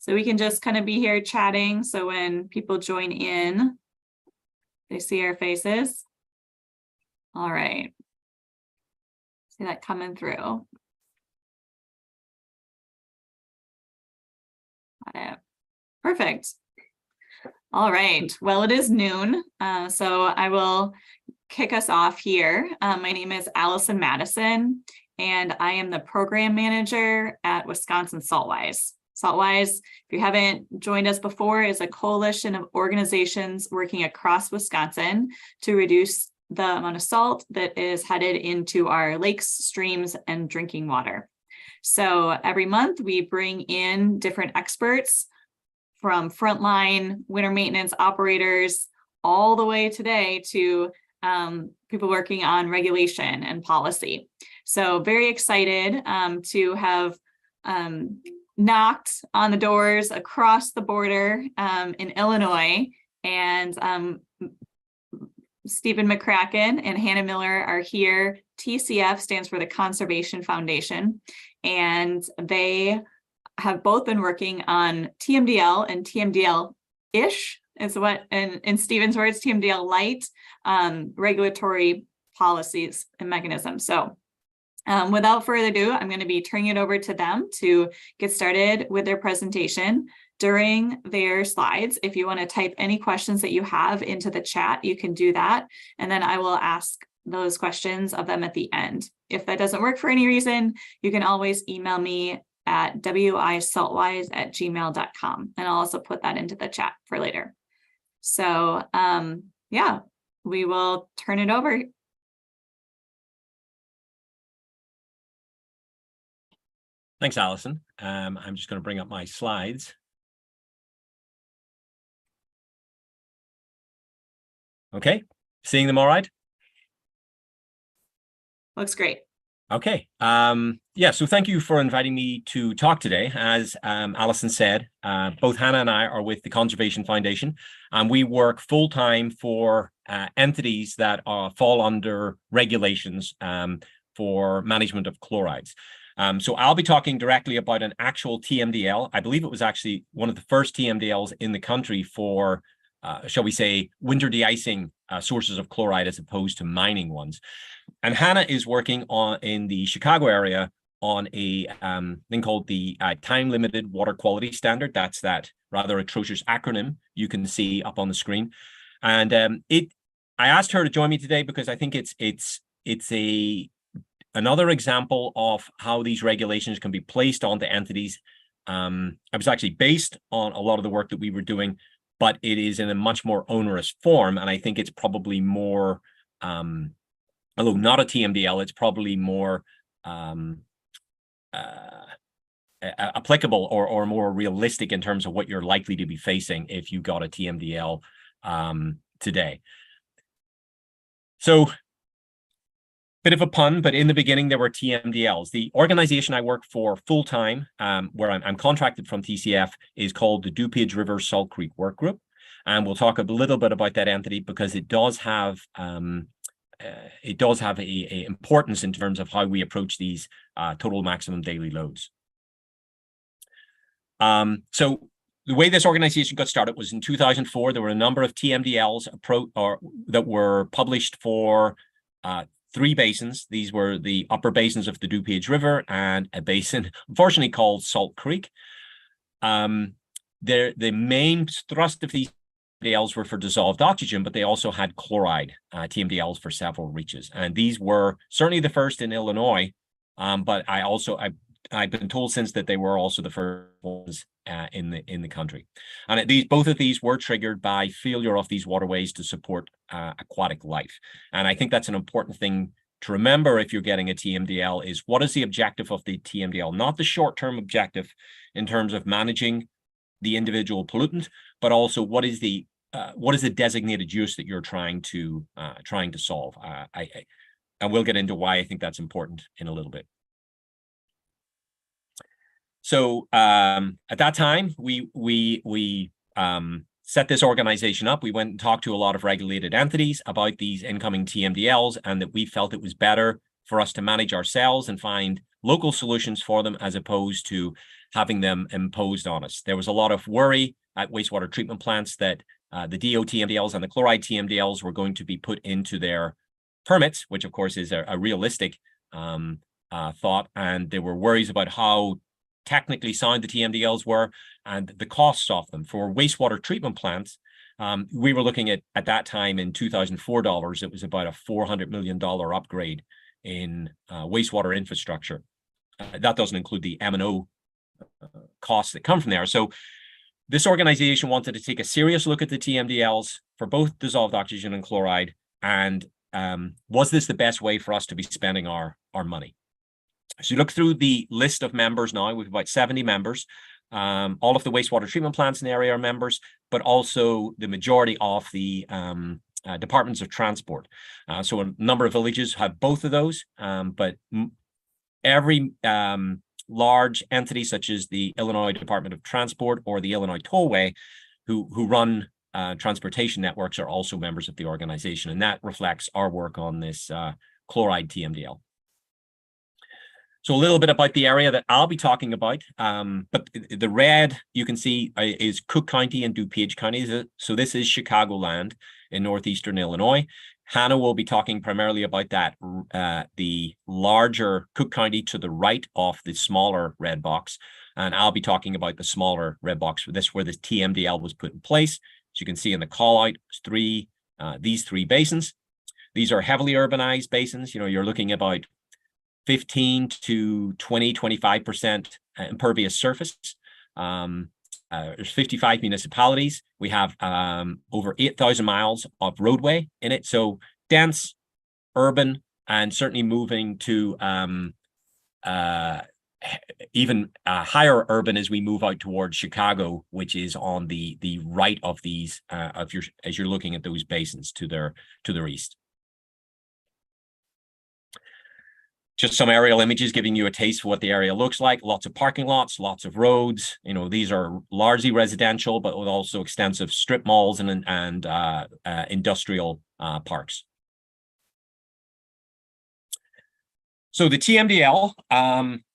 So we can just kind of be here chatting. So when people join in, they see our faces. All right. See that coming through. Got it. Perfect. All right. Well, it is noon, so I will kick us off here. My name is Allison Madison, and I am the program manager at Wisconsin Saltwise. Saltwise, if you haven't joined us before, is a coalition of organizations working across Wisconsin to reduce the amount of salt that is headed into our lakes, streams, and drinking water. So every month we bring in different experts from frontline winter maintenance operators all the way today to people working on regulation and policy. So very excited to have knocked on the doors across the border in Illinois, and Stephen McCracken and Hannah Miller are here. TCF stands for the Conservation Foundation, and they have both been working on TMDL and TMDL-ish is what, in Stephen's words, TMDL light regulatory policies and mechanisms. So without further ado, I'm going to be turning it over to them to get started with their presentation. During their slides, if you want to type any questions that you have into the chat, you can do that. And then I will ask those questions of them at the end. If that doesn't work for any reason, you can always email me at wisaltwise@gmail.com. And I'll also put that into the chat for later. So yeah, we will turn it over. Thanks, Allison. I'm just going to bring up my slides. Okay, seeing them all right? Looks great. Okay. Yeah, so thank you for inviting me to talk today. As Allison said, both Hannah and I are with the Conservation Foundation, and we work full-time for entities that fall under regulations for management of chlorides. So I'll be talking directly about an actual TMDL. I believe it was actually one of the first TMDLs in the country for, shall we say, winter de-icing sources of chloride as opposed to mining ones. And Hannah is working in the Chicago area on a thing called the time-limited water quality standard. That's that rather atrocious acronym you can see up on the screen. And I asked her to join me today because I think it's another example of how these regulations can be placed onto entities. I was actually based on a lot of the work that we were doing, but it is in a much more onerous form. And I think it's probably more, although not a TMDL, it's probably more applicable or more realistic in terms of what you're likely to be facing if you got a TMDL today. So, bit of a pun, but in the beginning, there were TMDLs. The organization I work for full-time, where I'm contracted from TCF, is called the DuPage River Salt Creek Work Group. And we'll talk a little bit about that entity because it does have a importance in terms of how we approach these total maximum daily loads. So the way this organization got started was in 2004. There were a number of TMDLs that were published for 3 basins. These were the upper basins of the DuPage River and a basin, unfortunately, called Salt Creek. The main thrust of these TMDLs were for dissolved oxygen, but they also had chloride TMDLs for several reaches. And these were certainly the first in Illinois, but I've been told since that they were also the first ones in the country. And both of these were triggered by failure of these waterways to support aquatic life. And I think that's an important thing to remember if you're getting a TMDL is what is the objective of the TMDL, not the short-term objective in terms of managing the individual pollutant, but also what is the designated use that you're trying to solve. And we'll get into why I think that's important in a little bit. So at that time, we set this organization up. We went and talked to a lot of regulated entities about these incoming TMDLs, and that we felt it was better for us to manage ourselves and find local solutions for them as opposed to having them imposed on us. There was a lot of worry at wastewater treatment plants that the DO TMDLs and the chloride TMDLs were going to be put into their permits, which of course is a realistic thought. And there were worries about how technically sound the TMDLs were and the costs of them. For wastewater treatment plants, we were looking at that time in 2004 dollars, it was about a $400 million upgrade in wastewater infrastructure. That doesn't include the M&O costs that come from there. So this organization wanted to take a serious look at the TMDLs for both dissolved oxygen and chloride. And was this the best way for us to be spending our money? So you look through the list of members now, we've about 70 members. All of the wastewater treatment plants in the area are members, but also the majority of the departments of transport. So a number of villages have both of those, but every large entity such as the Illinois Department of Transport or the Illinois Tollway who run transportation networks are also members of the organization. And that reflects our work on this chloride TMDL. So a little bit about the area that I'll be talking about, but the red you can see is Cook County and DuPage counties. So this is Chicagoland in northeastern Illinois. Hannah will be talking primarily about that, the larger Cook County to the right of the smaller red box. And I'll be talking about the smaller red box for this, where this TMDL was put in place. As you can see in the call out, these three basins. These are heavily urbanized basins. You know, you're looking about 15 to 20, 25% impervious surface. There's 55 municipalities. We have over 8,000 miles of roadway in it. So dense, urban, and certainly moving to even higher urban as we move out towards Chicago, which is on the right of these as you're looking at those basins to their east. Just some aerial images giving you a taste for what the area looks like. Lots of parking lots, lots of roads. You know, these are largely residential, but with also extensive strip malls and industrial parks. So the TMDL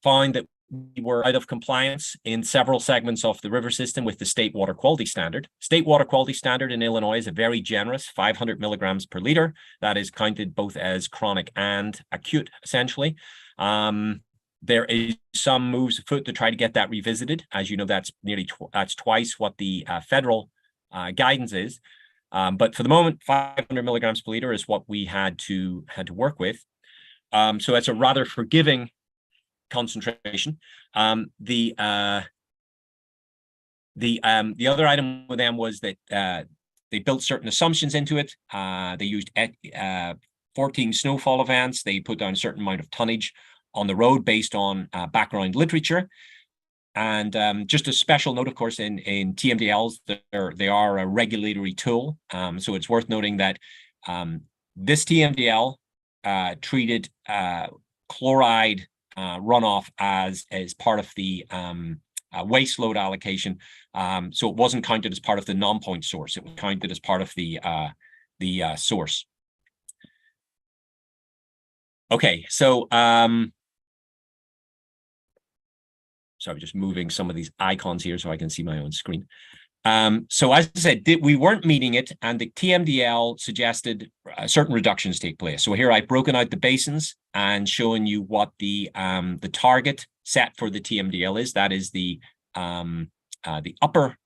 found that we were out of compliance in several segments of the river system with the state water quality standard. State water quality standard in Illinois is a very generous 500 milligrams per liter. That is counted both as chronic and acute, essentially. There is some moves afoot to try to get that revisited. As you know, that's that's twice what the federal guidance is. But for the moment, 500 milligrams per liter is what we had to work with. So that's a rather forgiving concentration. The other item with them was that they built certain assumptions into it. They used 14 snowfall events. They put down a certain amount of tonnage on the road based on background literature. And just a special note, of course, in TMDLs, they are a regulatory tool. So it's worth noting that this TMDL treated chloride runoff as part of the waste load allocation. So it wasn't counted as part of the non-point source. It was counted as part of the source. Okay, so sorry, just moving some of these icons here so I can see my own screen. So as I said, we weren't meeting it, and the TMDL suggested certain reductions take place. So here I've broken out the basins and showing you what the target set for the TMDL is. That is the upper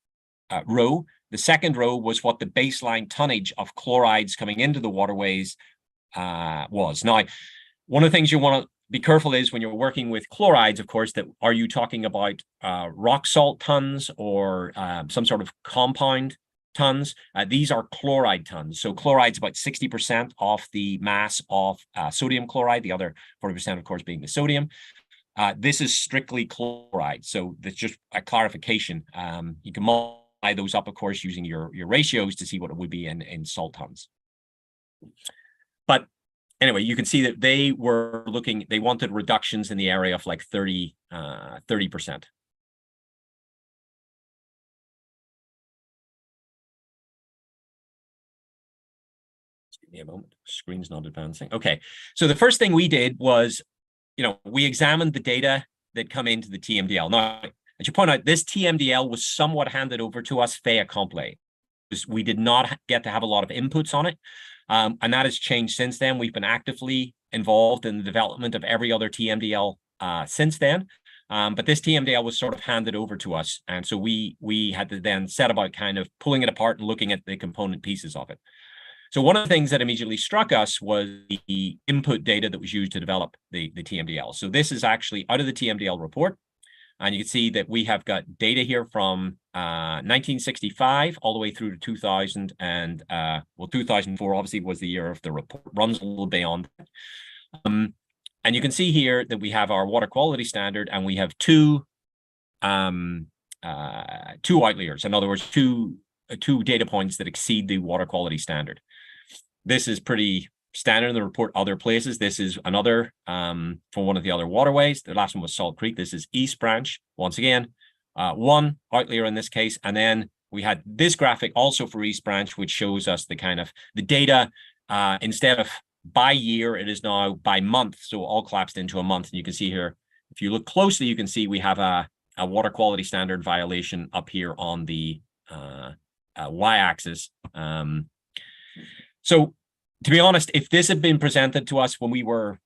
row. The second row was what the baseline tonnage of chlorides coming into the waterways was. Now, one of the things you want to be careful is when you're working with chlorides, of course, that are you talking about rock salt tons or some sort of compound tons? These are chloride tons. So chloride's about 60% of the mass of sodium chloride, the other 40%, of course, being the sodium. This is strictly chloride. So that's just a clarification. You can multiply those up, of course, using your ratios to see what it would be in salt tons. But anyway, you can see that they wanted reductions in the area of like 30%. Give me a moment, screen's not advancing. Okay, so the first thing we did was we examined the data that come into the TMDL. Now, I should point out, this TMDL was somewhat handed over to us fait accompli. We did not get to have a lot of inputs on it. And that has changed since then. We've been actively involved in the development of every other TMDL since then. But this TMDL was sort of handed over to us. And so we had to then set about kind of pulling it apart and looking at the component pieces of it. So one of the things that immediately struck us was the input data that was used to develop the TMDL. So this is actually out of the TMDL report. And you can see that we have got data here from 1965 all the way through to 2000 and 2004 obviously was the year of the report, runs a little beyond that. And you can see here that we have our water quality standard, and we have two outliers. In other words, two data points that exceed the water quality standard. This is pretty standard in the report other places. This is another for one of the other waterways. The last one was Salt Creek. This is East Branch. Once again, one outlier in this case. And then we had this graphic also for East Branch, which shows us the kind of the data instead of by year, it is now by month. So all collapsed into a month. And you can see here, if you look closely, you can see we have a water quality standard violation up here on the y-axis. So to be honest, if this had been presented to us when we were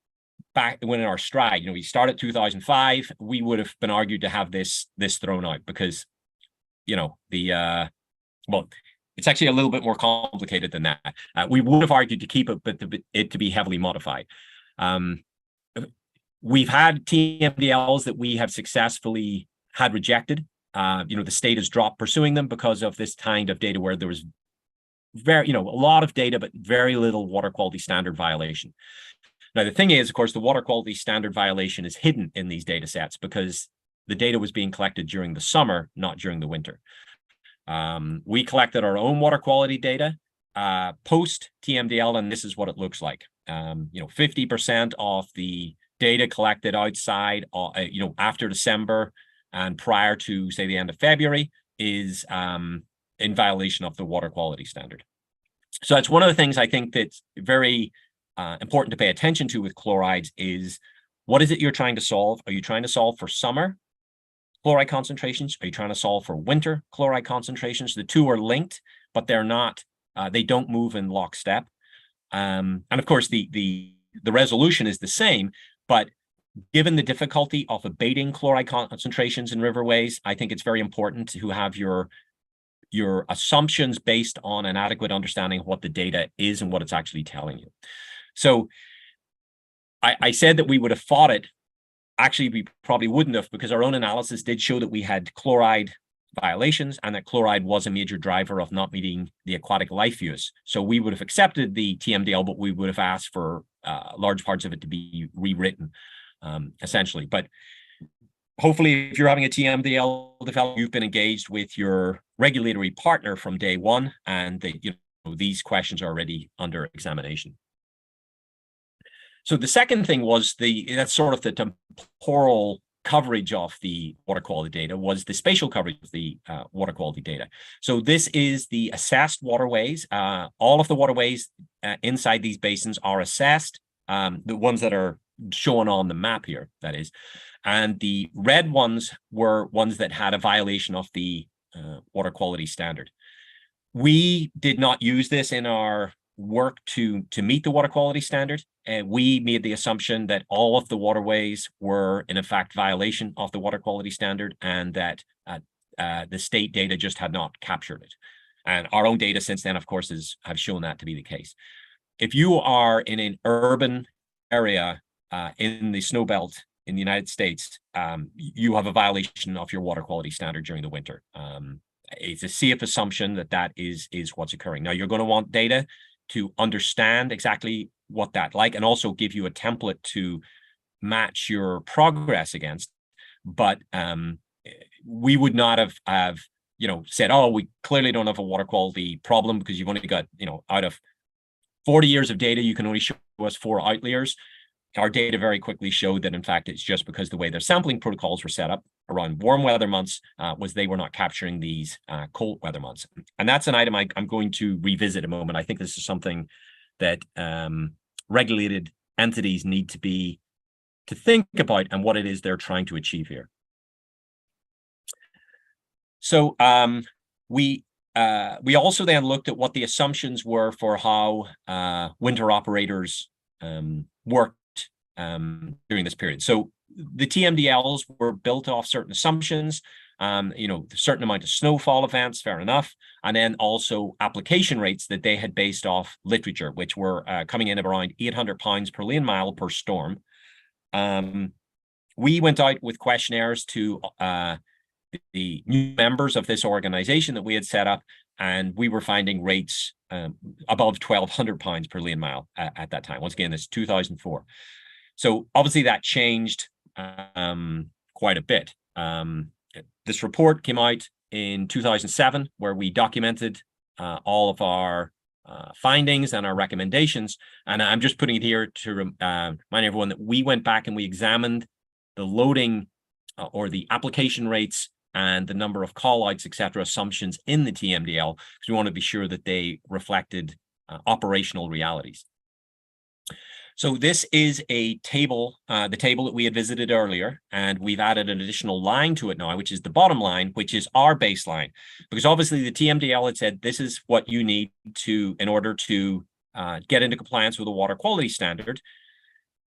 when in our stride, we started 2005, we would have been argued to have this thrown out because, well, it's actually a little bit more complicated than that. We would have argued to keep it, but it to be heavily modified. We've had TMDLs that we have successfully had rejected. The state has dropped pursuing them because of this kind of data where there was a lot of data, but very little water quality standard violation. Now, the thing is, of course, the water quality standard violation is hidden in these data sets because the data was being collected during the summer, not during the winter. We collected our own water quality data post TMDL, and this is what it looks like. 50% of the data collected outside, after December and prior to, say, the end of February is in violation of the water quality standard. So that's one of the things I think that's very important to pay attention to with chlorides is what is it you're trying to solve? Are you trying to solve for summer chloride concentrations? Are you trying to solve for winter chloride concentrations? The two are linked, but they're not, they don't move in lockstep. And of course, the resolution is the same, but given the difficulty of abating chloride concentrations in riverways, I think it's very important to have your assumptions based on an adequate understanding of what the data is and what it's actually telling you. So I said that we would have fought it. Actually, we probably wouldn't have, because our own analysis did show that we had chloride violations and that chloride was a major driver of not meeting the aquatic life use. So we would have accepted the TMDL, but we would have asked for large parts of it to be rewritten, essentially. But hopefully, if you're having a TMDL development, you've been engaged with your regulatory partner from day one, and these questions are already under examination. So the second thing was that's sort of the temporal coverage of the water quality data was the spatial coverage of the water quality data. So this is the assessed waterways. All of the waterways inside these basins are assessed, the ones that are shown on the map here, that is. And the red ones were ones that had a violation of the water quality standard. We did not use this in our work to meet the water quality standard. We made the assumption that all of the waterways were in fact violation of the water quality standard, and that the state data just had not captured it. And our own data since then, of course, have shown that to be the case. If you are in an urban area in the snow belt in the United States, you have a violation of your water quality standard during the winter. It's a safe assumption that is what's occurring. Now, you're going to want data to understand exactly what that's like, and also give you a template to match your progress against. But we would not have said, oh, we clearly don't have a water quality problem because you've only got, out of 40 years of data, you can only show us 4 outliers. Our data very quickly showed that, in fact, it's just because the way their sampling protocols were set up around warm weather months was they were not capturing these cold weather months. And that's an item I'm going to revisit in a moment. I think this is something that regulated entities need to be to think about and what it is they're trying to achieve here. So we also then looked at what the assumptions were for how winter operators worked during this period. So the TMDLs were built off certain assumptions, a certain amount of snowfall events, fair enough, and then also application rates that they had based off literature, which were coming in at around 800 pounds per lane mile per storm. We went out with questionnaires to the new members of this organization that we had set up, and we were finding rates above 1,200 pounds per lane mile at that time. Once again, this is 2004. So obviously that changed quite a bit. This report came out in 2007, where we documented all of our findings and our recommendations. And I'm just putting it here to remind everyone that we went back and we examined the loading or the application rates and the number of call-outs, et cetera, assumptions in the TMDL, because we want to be sure that they reflected operational realities. So this is a table, the table that we had visited earlier, and we've added an additional line to it now, which is the bottom line, which is our baseline. Because obviously the TMDL had said this is what you need to in order to get into compliance with a water quality standard.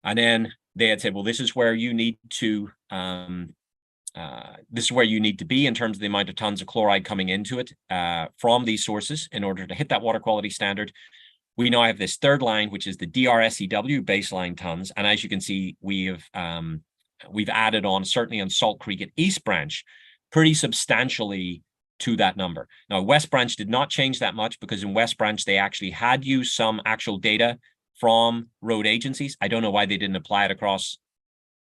And then they had said, well, this is where you need to be in terms of the amount of tons of chloride coming into it from these sources in order to hit that water quality standard. We now have this third line, which is the DRSEW baseline tons. And as you can see, we've added on, certainly on Salt Creek and East Branch, pretty substantially to that number. Now, West Branch did not change that much, because in West Branch, they actually had used some actual data from road agencies. I don't know why they didn't apply it across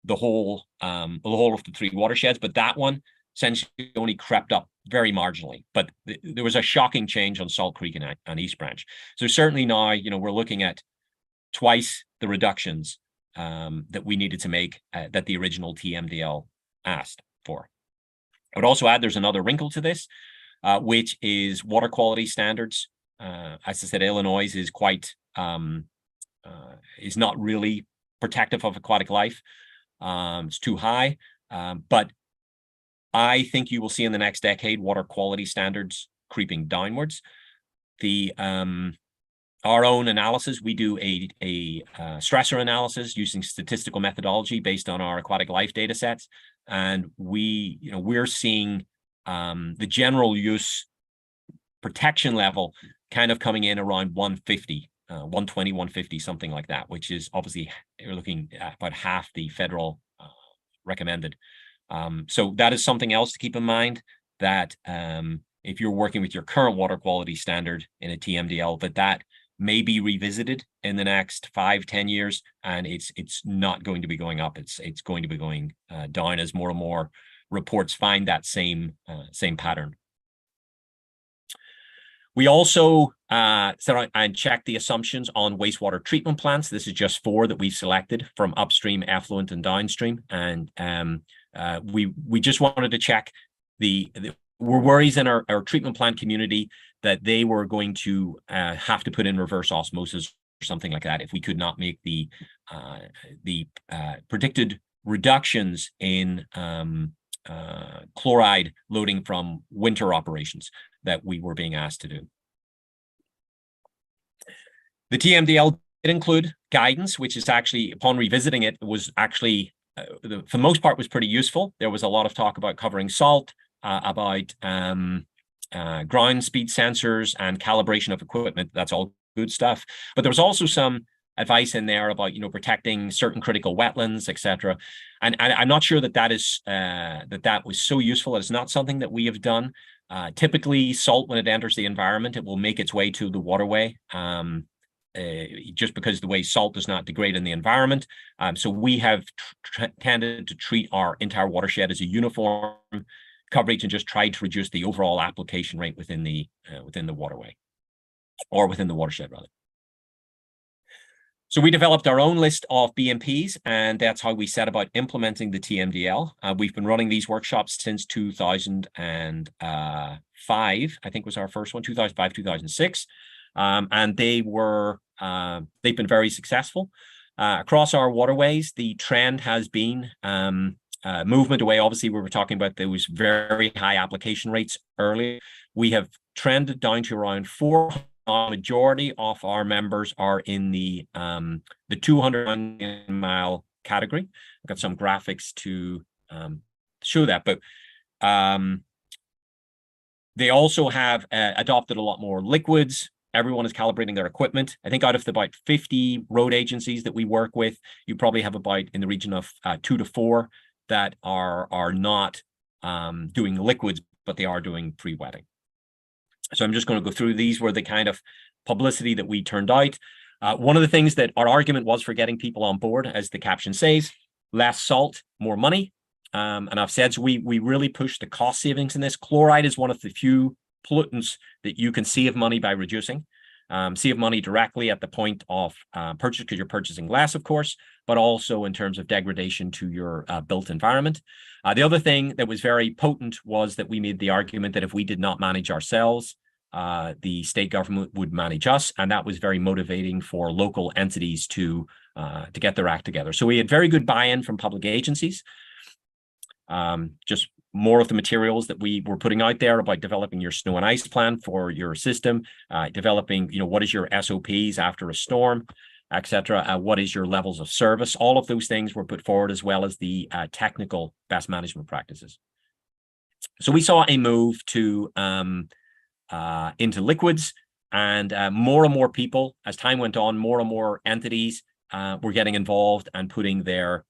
the whole of the three watersheds, but that one essentially only crept up very marginally. But there was a shocking change on Salt Creek and East Branch. So certainly now, we're looking at twice the reductions that we needed to make that the original TMDL asked for. I would also add there's another wrinkle to this, which is water quality standards. As I said, Illinois is quite is not really protective of aquatic life. It's too high, but I think you will see in the next decade water quality standards creeping downwards. Our own analysis, we do a stressor analysis using statistical methodology based on our aquatic life data sets, and we're seeing the general use protection level kind of coming in around 150. 120, 150, something like that, which is obviously you're looking at about half the federal recommended. So that is something else to keep in mind, that if you're working with your current water quality standard in a TMDL, that may be revisited in the next 5-10 years, and it's not going to be going up. It's going to be going down as more and more reports find that same pattern. We also set out and checked the assumptions on wastewater treatment plants. This is just 4 that we've selected from upstream, effluent, and downstream. And we just wanted to check we're worries in our treatment plant community that they were going to have to put in reverse osmosis or something like that if we could not make the predicted reductions in chloride loading from winter operations that we were being asked to do. The TMDL did include guidance, which is actually, upon revisiting it, was actually, for the most part, was pretty useful. There was a lot of talk about covering salt, about ground speed sensors and calibration of equipment. That's all good stuff. But there was also some advice in there about, protecting certain critical wetlands, etc. And I'm not sure that is that was so useful. It's not something that we have done. Typically, salt, when it enters the environment, it will make its way to the waterway, just because the way salt does not degrade in the environment. So we have tended to treat our entire watershed as a uniform coverage and just tried to reduce the overall application rate within the waterway, or within the watershed, rather. So we developed our own list of BMPs, and that's how we set about implementing the TMDL. We've been running these workshops since 2005, I think was our first one, 2005, 2006. And they've been very successful. Across our waterways, the trend has been movement away. Obviously, we were talking about those very high application rates earlier. We have trended down to around 4. A majority of our members are in the 200-mile category. I've got some graphics to show that, but they also have adopted a lot more liquids. Everyone is calibrating their equipment. I think out of the about 50 road agencies that we work with, you probably have about in the region of 2 to 4 that are not doing liquids, but they are doing pre-wetting. So I'm just going to go through. These were the kind of publicity that we turned out. One of the things that our argument was for getting people on board, as the caption says, less salt, more money. And I've said, so we really push the cost savings in this. Chloride is one of the few pollutants that you can save money by reducing. Save money directly at the point of purchase, because you're purchasing less, of course, but also in terms of degradation to your built environment. The other thing that was very potent was that we made the argument that if we did not manage ourselves, the state government would manage us, and that was very motivating for local entities to get their act together. So we had very good buy-in from public agencies. Just more of the materials that we were putting out there about developing your snow and ice plan for your system, developing, what is your SOPs after a storm, etc. What is your levels of service? All of those things were put forward, as well as the technical best management practices. So we saw a move to into liquids, and more people, as time went on, more and more entities were getting involved and putting their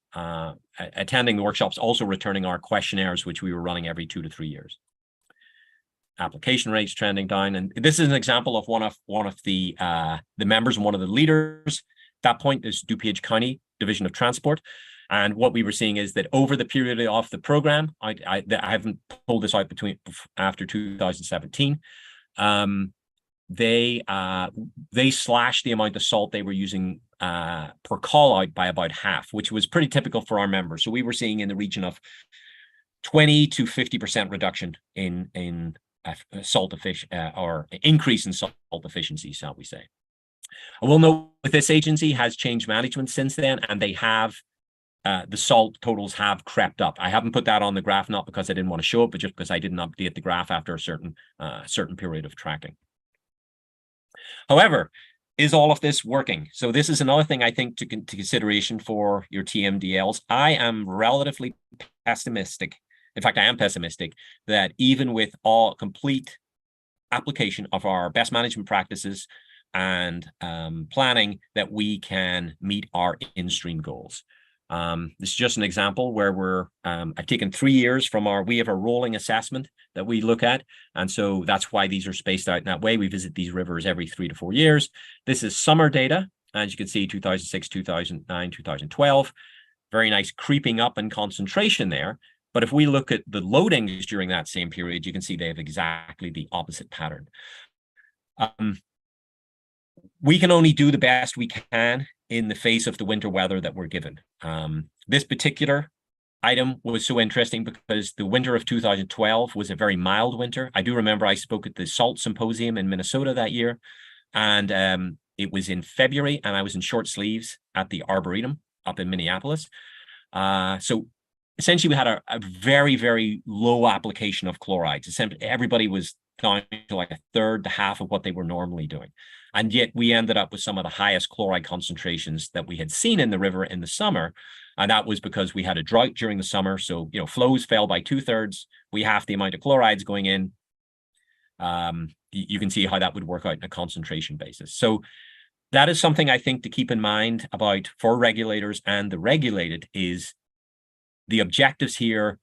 attending the workshops, also returning our questionnaires, which we were running every 2 to 3 years. Application rates trending down, and this is an example of one of the members and one of the leaders. At that point is DuPage County Division of Transport, and what we were seeing is that over the period of the program, I haven't pulled this out after 2017. They slashed the amount of salt they were using per call out by about half, which was pretty typical for our members. So we were seeing in the region of 20 to 50% reduction in salt or increase in salt efficiency, shall we say. I will note that this agency has changed management since then, and they have the salt totals have crept up. I haven't put that on the graph, not because I didn't want to show it, but just because I didn't update the graph after a certain period of tracking. However, is all of this working? So this is another thing I think to consideration for your TMDLs. I am relatively pessimistic. In fact, I am pessimistic that even with all complete application of our best management practices and planning, that we can meet our in-stream goals. This is just an example where I've taken 3 years from we have a rolling assessment that we look at. And so that's why these are spaced out in that way. We visit these rivers every 3 to 4 years. This is summer data. As you can see, 2006, 2009, 2012, very nice creeping up in concentration there. But if we look at the loadings during that same period, you can see they have exactly the opposite pattern. We can only do the best we can in the face of the winter weather that we're given. This particular item was so interesting because the winter of 2012 was a very mild winter. I do remember I spoke at the Salt Symposium in Minnesota that year, and it was in February, and I was in short sleeves at the Arboretum up in Minneapolis. So essentially we had a very, very low application of chlorides. Essentially, everybody was down to like a third to half of what they were normally doing. And yet we ended up with some of the highest chloride concentrations that we had seen in the river in the summer. And that was because we had a drought during the summer. So, flows fell by 2/3. We half the amount of chlorides going in. You can see how that would work out in a concentration basis. So that is something I think to keep in mind about for regulators and the regulated is the objectives here.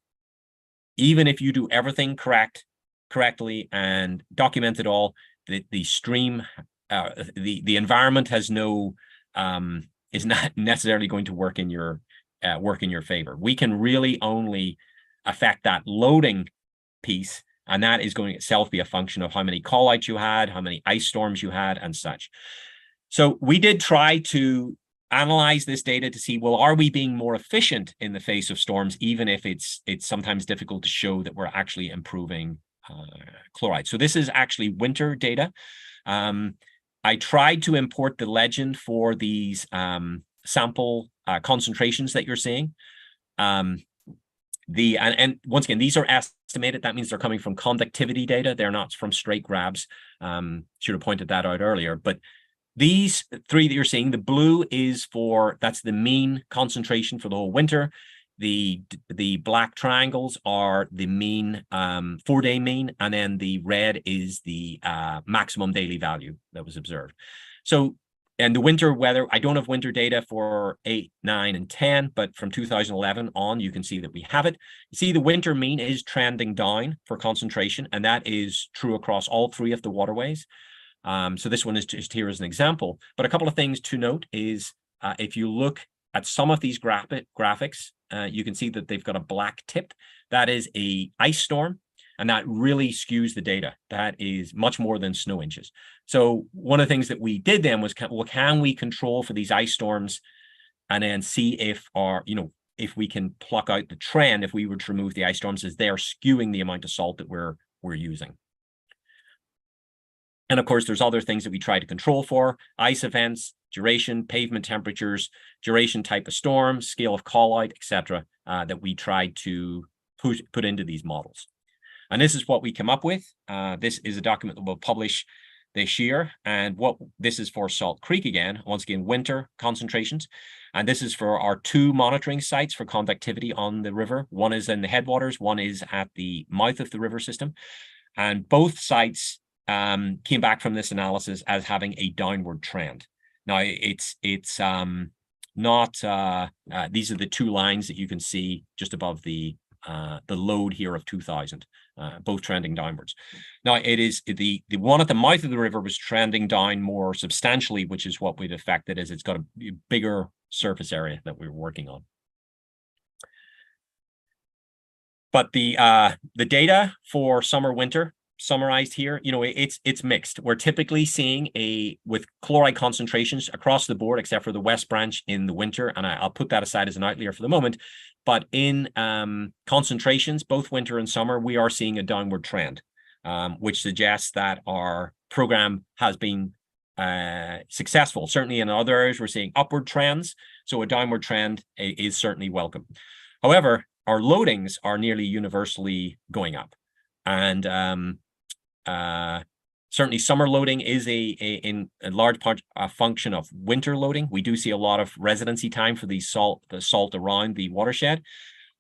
Even if you do everything correctly and document it all, the stream, the environment has is not necessarily going to work in your favor. We can really only affect that loading piece, and that is going to itself be a function of how many call-outs you had, how many ice storms you had, and such. So we did try to analyze this data to see, well, are we being more efficient in the face of storms, even if it's sometimes difficult to show that we're actually improving chloride. So this is actually winter data. I tried to import the legend for these sample concentrations that you're seeing. And once again, these are estimated. That means they're coming from conductivity data. They're not from straight grabs. Should have pointed that out earlier. But these three that you're seeing, the blue is that's the mean concentration for the whole winter. The black triangles are the mean 4-day mean, and then the red is the maximum daily value that was observed. So, and the winter weather, I don't have winter data for 8, 9, and 10, but from 2011 on, you can see that we have it. You see the winter mean is trending down for concentration, and that is true across all three of the waterways. So this one is just here as an example. But a couple of things to note is if you look at some of these graphics, you can see that they've got a black tip. That is a ice storm, and that really skews the data. That is much more than snow inches. So one of the things that we did then was, can we control for these ice storms and then see if if we can pluck out the trend if we were to remove the ice storms, as they're skewing the amount of salt that we're using. And of course, there's other things that we try to control for: ice events, duration, pavement temperatures, duration, type of storm, scale of call out, etc., that we try to put into these models. And this is what we come up with. This is a document that we'll publish this year. And this is for Salt Creek again, once again, winter concentrations. And this is for our 2 monitoring sites for conductivity on the river. One is in the headwaters, one is at the mouth of the river system. And both sites came back from this analysis as having a downward trend. Now, it's not, these are the 2 lines that you can see just above the load here of 2000, both trending downwards. Now, it is the one at the mouth of the river was trending down more substantially, which is what we'd affected, as it's got a bigger surface area that we were working on. But the data for summer, winter, summarized here, it's mixed. We're typically seeing with chloride concentrations across the board, except for the West Branch in the winter, and I'll put that aside as an outlier for the moment. But in concentrations, both winter and summer, we are seeing a downward trend, which suggests that our program has been successful. Certainly in other areas, we're seeing upward trends, so a downward trend is certainly welcome. However, our loadings are nearly universally going up, and certainly summer loading is in a large part a function of winter loading. We do see a lot of residency time for the salt around the watershed,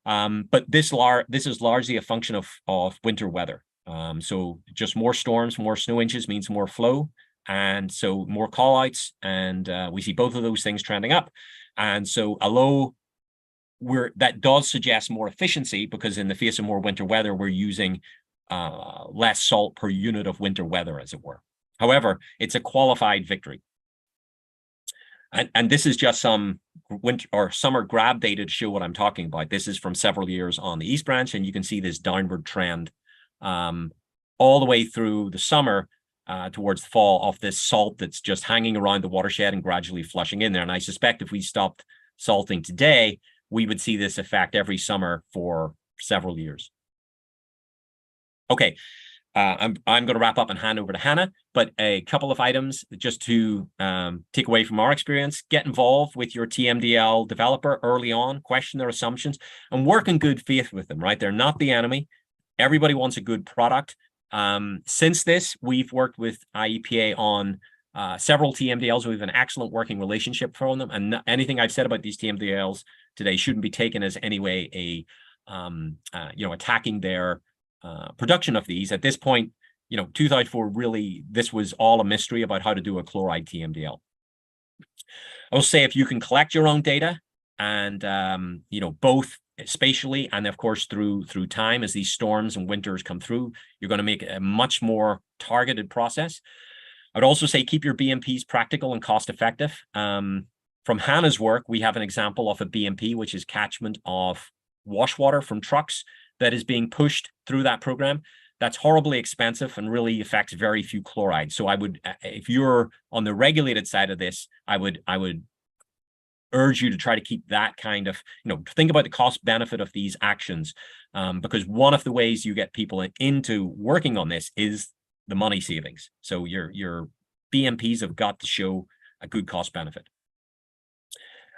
but this is largely a function of winter weather. So just more storms, more snow inches means more flow, and so more call outs, and we see both of those things trending up. And so although that does suggest more efficiency, because in the face of more winter weather, we're using less salt per unit of winter weather, as it were. However, it's a qualified victory. And this is just some winter or summer grab data to show what I'm talking about. This is from several years on the East Branch, and you can see this downward trend all the way through the summer towards the fall of this salt that's just hanging around the watershed and gradually flushing in there. And I suspect if we stopped salting today, we would see this effect every summer for several years. Okay, I'm going to wrap up and hand over to Hannah, but a couple of items just to take away from our experience. Get involved with your TMDL developer early on, question their assumptions, and work in good faith with them, right? They're not the enemy. Everybody wants a good product. Since this, we've worked with IEPA on several TMDLs. We have an excellent working relationship from them, and anything I've said about these TMDLs today shouldn't be taken as any way attacking their production of these. At this point, 2004, really, this was all a mystery about how to do a chloride TMDL. I will say, if you can collect your own data, and both spatially and of course through time, as these storms and winters come through, you're going to make a much more targeted process. I would also say keep your BMPs practical and cost effective. From Hannah's work, we have an example of a BMP, which is catchment of wash water from trucks that is being pushed through that program. That's horribly expensive and really affects very few chlorides. So I would, if you're on the regulated side of this, I would urge you to try to keep that kind of, think about the cost benefit of these actions, because one of the ways you get people into working on this is the money savings. So your BMPs have got to show a good cost benefit.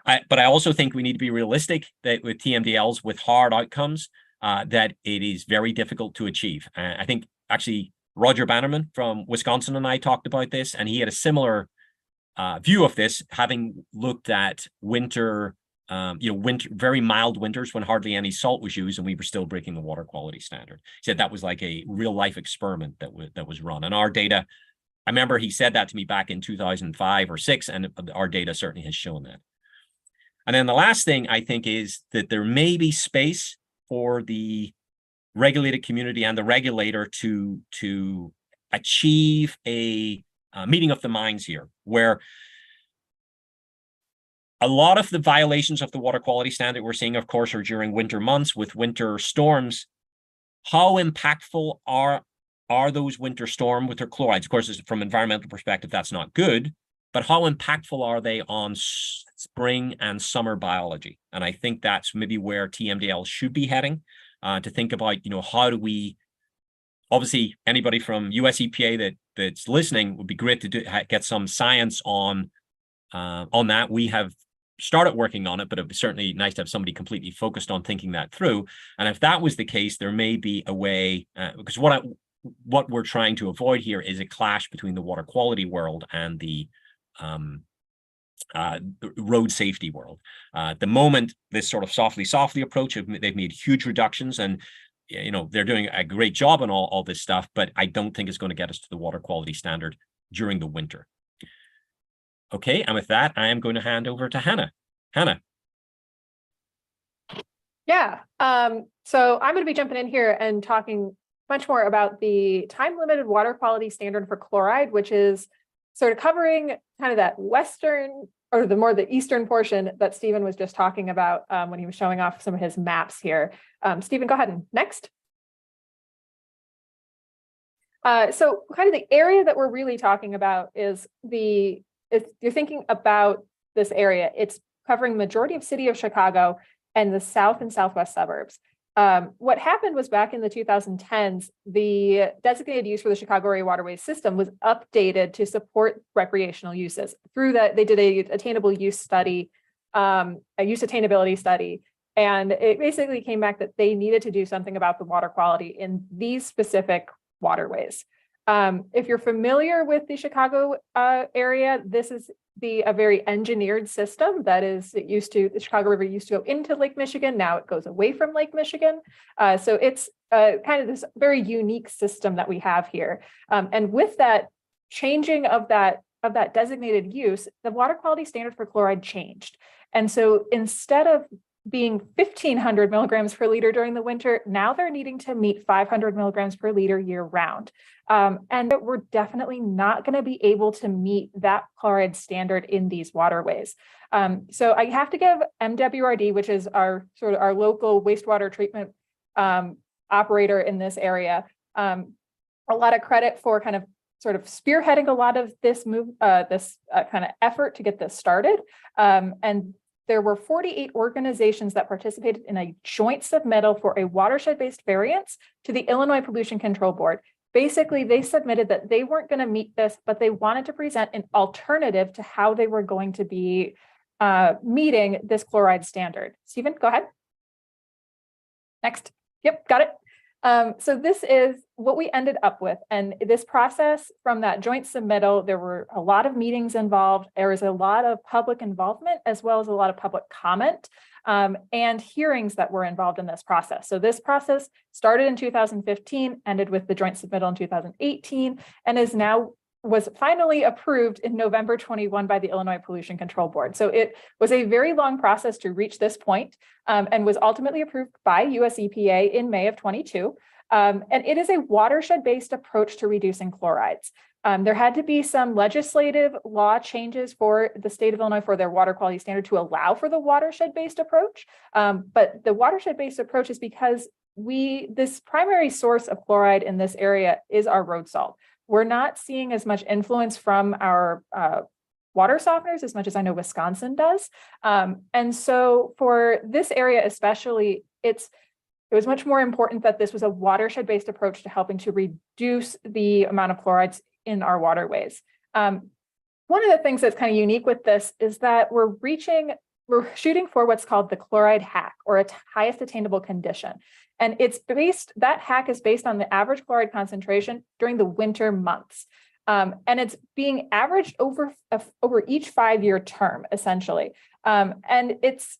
But I also think we need to be realistic that with TMDLs, with hard outcomes, that it is very difficult to achieve. I think actually Roger Bannerman from Wisconsin and I talked about this, and he had a similar view of this, having looked at winter, very mild winters when hardly any salt was used, and we were still breaking the water quality standard. He said that was like a real life experiment that was run, and our data. I remember he said that to me back in 2005 or 6, and our data certainly has shown that. And then the last thing I think is that there may be space for the regulated community and the regulator to achieve a meeting of the minds here, where a lot of the violations of the water quality standard we're seeing, of course, are during winter months with winter storms. How impactful are those winter storms with their chlorides? Of course, from an environmental perspective, that's not good, but how impactful are they on spring and summer biology? And I think that's maybe where TMDL should be heading, to think about, how do we, obviously anybody from US EPA that's listening, would be great to get some science on that. We have started working on it, but it'd be certainly nice to have somebody completely focused on thinking that through. And if that was the case, there may be a way, because what we're trying to avoid here is a clash between the water quality world and the road safety world. At the moment, this sort of softly approach, they've made huge reductions, and they're doing a great job on all this stuff, but I don't think it's going to get us to the water quality standard during the winter. Okay, and with that, I am going to hand over to Hannah. Hannah. Yeah, so I'm going to be jumping in here and talking much more about the time-limited water quality standard for chloride, which is sort of covering kind of that western, or the eastern portion that Stephen was just talking about when he was showing off some of his maps here. Stephen, go ahead and next. So kind of the area that we're really talking about is if you're thinking about this area, it's covering the majority of city of Chicago and the south and southwest suburbs. What happened was back in the 2010s, the designated use for the Chicago area waterways system was updated to support recreational uses. Through that, they did a attainable use study, a use attainability study, and it basically came back that they needed to do something about the water quality in these specific waterways. If you're familiar with the Chicago area, this is a very engineered system that the Chicago River used to go into Lake Michigan. Now it goes away from Lake Michigan. So it's kind of this very unique system that we have here. And with that changing of that designated use, the water quality standard for chloride changed. And so instead of being 1,500 milligrams per liter during the winter, now they're needing to meet 500 milligrams per liter year round. And we're definitely not going to be able to meet that chloride standard in these waterways. So I have to give MWRD, which is our local wastewater treatment operator in this area, a lot of credit for kind of spearheading a lot of this kind of effort to get this started. And there were 48 organizations that participated in a joint submittal for a watershed-based variance to the Illinois Pollution Control Board. Basically, they submitted that they weren't going to meet this, but they wanted to present an alternative to how they were going to be meeting this chloride standard. Stephen, go ahead. Next. Yep, got it. So this is what we ended up with. And this process from that joint submittal, there were a lot of meetings involved. There was a lot of public involvement, as well as a lot of public comment and hearings that were involved in this process. So this process started in 2015, ended with the joint submittal in 2018, and was finally approved in November 21 by the Illinois Pollution Control Board. So it was a very long process to reach this point, and was ultimately approved by US EPA in May of 22. And it is a watershed-based approach to reducing chlorides. There had to be some legislative law changes for the state of Illinois for their water quality standard to allow for the watershed-based approach. But the watershed-based approach is because this primary source of chloride in this area is our road salt. We're not seeing as much influence from our water softeners as much as I know Wisconsin does. And so for this area especially, it was much more important that this was a watershed-based approach to helping to reduce the amount of chlorides in our waterways. One of the things that's kind of unique with this is that we're reaching we're shooting for what's called the chloride hack, or a highest attainable condition. And that hack is based on the average chloride concentration during the winter months. And it's being averaged over each 5-year term, essentially. And it's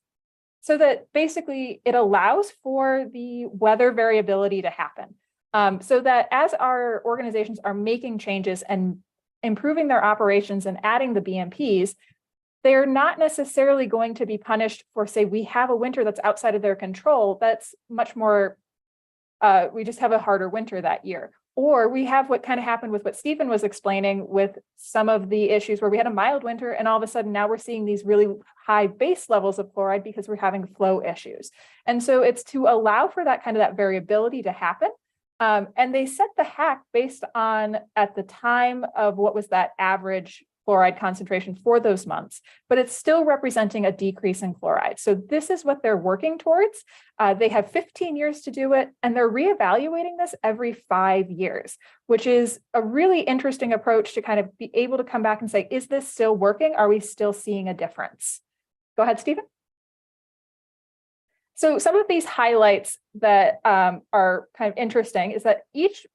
so that basically it allows for the weather variability to happen. So that as our organizations are making changes and improving their operations and adding the BMPs, they're not necessarily going to be punished for, say, we have a winter that's outside of their control. That's much more, we just have a harder winter that year. Or we have what kind of happened with what Stephen was explaining with some of the issues where we had a mild winter and all of a sudden now we're seeing these really high base levels of chloride because we're having flow issues. And so it's to allow for that kind of that variability to happen. And they set the hack based on at the time of what was that average chloride concentration for those months, but it's still representing a decrease in chloride. So this is what they're working towards. They have 15 years to do it, and they're reevaluating this every 5 years, which is a really interesting approach to kind of be able to come back and say, is this still working? Are we still seeing a difference? Go ahead, Stephen. So some of these highlights that are kind of interesting is that each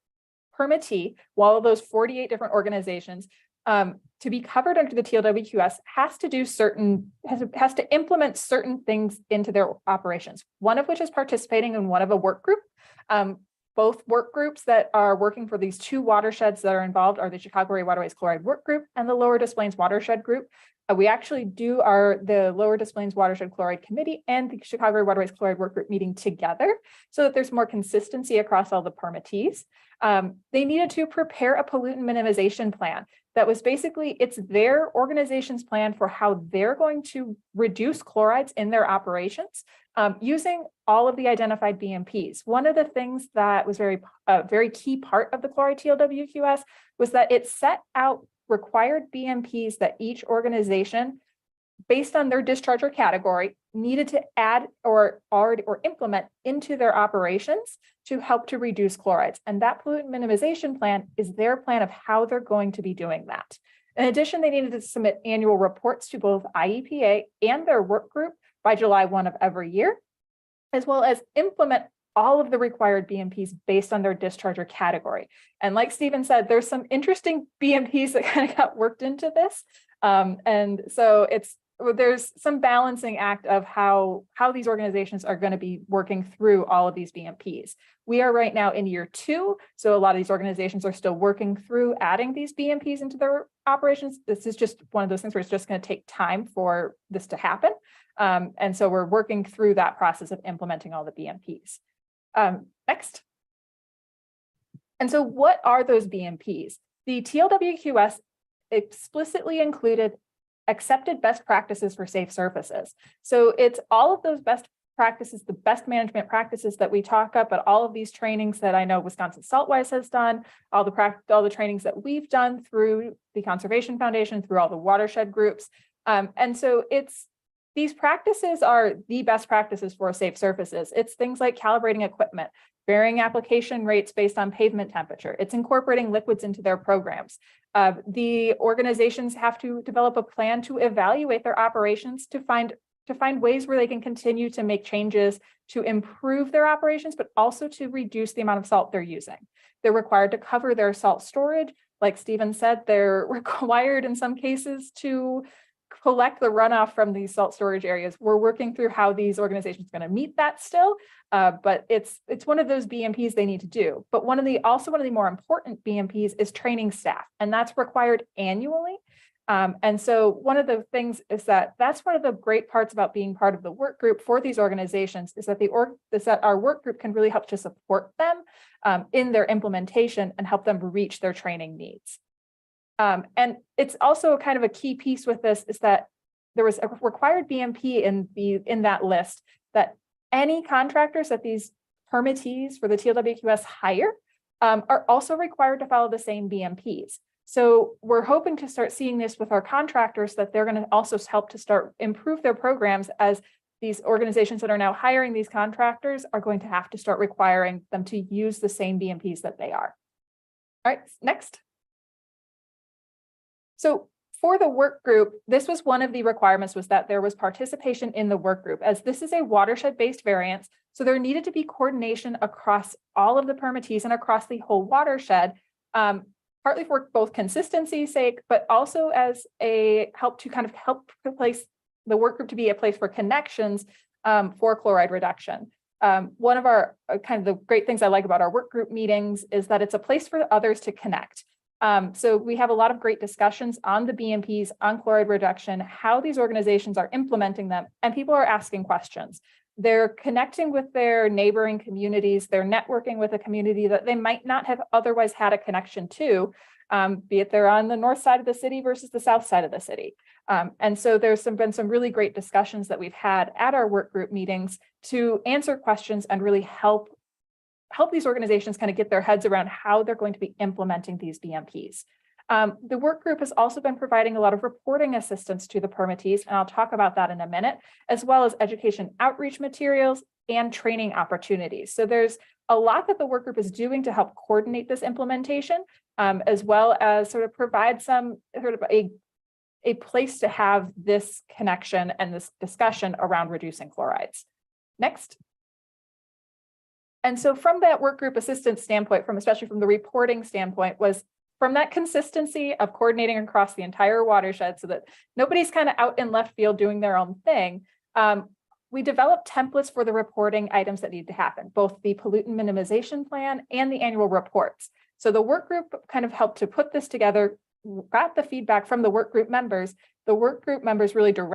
permittee, while those 48 different organizations, to be covered under the TLWQS has to implement certain things into their operations, one of which is participating in one of a work group. Both work groups that are working for these 2 watersheds that are involved are the Chicago Area Waterways Chloride Work Group and the Lower Des Plaines Watershed Group. We actually do the Lower Des Plaines Watershed Chloride Committee and the Chicago Area Waterways Chloride Work Group meeting together so that there's more consistency across all the permittees. They needed to prepare a pollutant minimization plan. That was basically, it's their organization's plan for how they're going to reduce chlorides in their operations using all of the identified BMPs. One of the things that was very key part of the chloride TLWQS was that it set out required BMPs that each organization, based on their discharger category, needed to add or implement into their operations to help to reduce chlorides. And that pollutant minimization plan is their plan of how they're going to be doing that. In addition, they needed to submit annual reports to both IEPA and their work group by July 1 of every year, as well as implement all of the required BMPs based on their discharger category. And like Stephen said, there's some interesting BMPs that kind of got worked into this. And so there's some balancing act of how these organizations are going to be working through all of these BMPs. We are right now in year 2, so a lot of these organizations are still working through adding these BMPs into their operations. This is just one of those things where it's just going to take time for this to happen. And so we're working through that process of implementing all the BMPs. Next. And so what are those BMPs? The TLWQS explicitly included accepted best practices for safe surfaces. So it's all of those best practices, the best management practices that we talk up, but all of these trainings that I know Wisconsin Saltwise has done, all the trainings that we've done through the Conservation Foundation, through all the watershed groups. And so these practices are the best practices for safe surfaces. It's things like calibrating equipment, varying application rates based on pavement temperature. It's incorporating liquids into their programs. The organizations have to develop a plan to evaluate their operations to find ways where they can continue to make changes to improve their operations, but also to reduce the amount of salt they're using. They're required to cover their salt storage. Like Stephen said, they're required in some cases to collect the runoff from these salt storage areas. We're working through how these organizations are going to meet that still, but it's one of those BMPs they need to do. But one of the more important BMPs is training staff, and that's required annually. And so one of the things is that's one of the great parts about being part of the work group for these organizations is that our work group can really help to support them in their implementation and help them reach their training needs. And it's also kind of a key piece with this is that there was a required BMP in that list that any contractors that these permittees for the TLWQS hire are also required to follow the same BMPs. So we're hoping to start seeing this with our contractors, that they're going to also help to improve their programs, as these organizations that are now hiring these contractors are going to have to start requiring them to use the same BMPs that they are. All right, next. So for the work group, this was one of the requirements, was that there was participation in the work group, as this is a watershed-based variance. So there needed to be coordination across all of the permittees and across the whole watershed, partly for both consistency's sake, but also as a help place the work group to be a place for connections for chloride reduction. One of our kind of the great things I like about our work group meetings is that it's a place for others to connect. So we have a lot of great discussions on the BMPs, on chloride reduction, how these organizations are implementing them, and people are asking questions. They're connecting with their neighboring communities, they're networking with a community that they might not have otherwise had a connection to, be it they're on the north side of the city versus the south side of the city. And so there's been some really great discussions that we've had at our work group meetings to answer questions and really help these organizations kind of get their heads around how they're going to be implementing these BMPs. The work group has also been providing a lot of reporting assistance to the permittees, and I'll talk about that in a minute, as well as education outreach materials and training opportunities. So there's a lot that the work group is doing to help coordinate this implementation, as well as sort of provide some sort of a place to have this connection and this discussion around reducing chlorides. Next. And so from that work group assistance standpoint, especially from the reporting standpoint, was from that consistency of coordinating across the entire watershed so that nobody's kind of out in left field doing their own thing. We developed templates for the reporting items that need to happen, both the pollutant minimization plan and the annual reports. So the work group kind of helped to put this together, got the feedback from the work group members. The work group members really direct.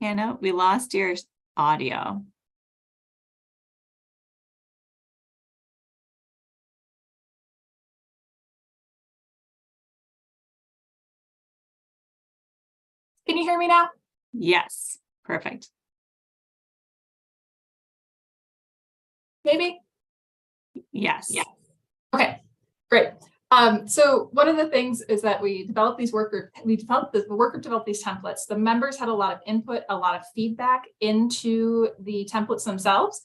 Hannah, we lost your audio. Can you hear me now? Yes, perfect. Maybe? Yes. Yeah. Okay, great. So one of the things is that we developed these work group, the work group developed these templates. The members had a lot of input, a lot of feedback into the templates themselves.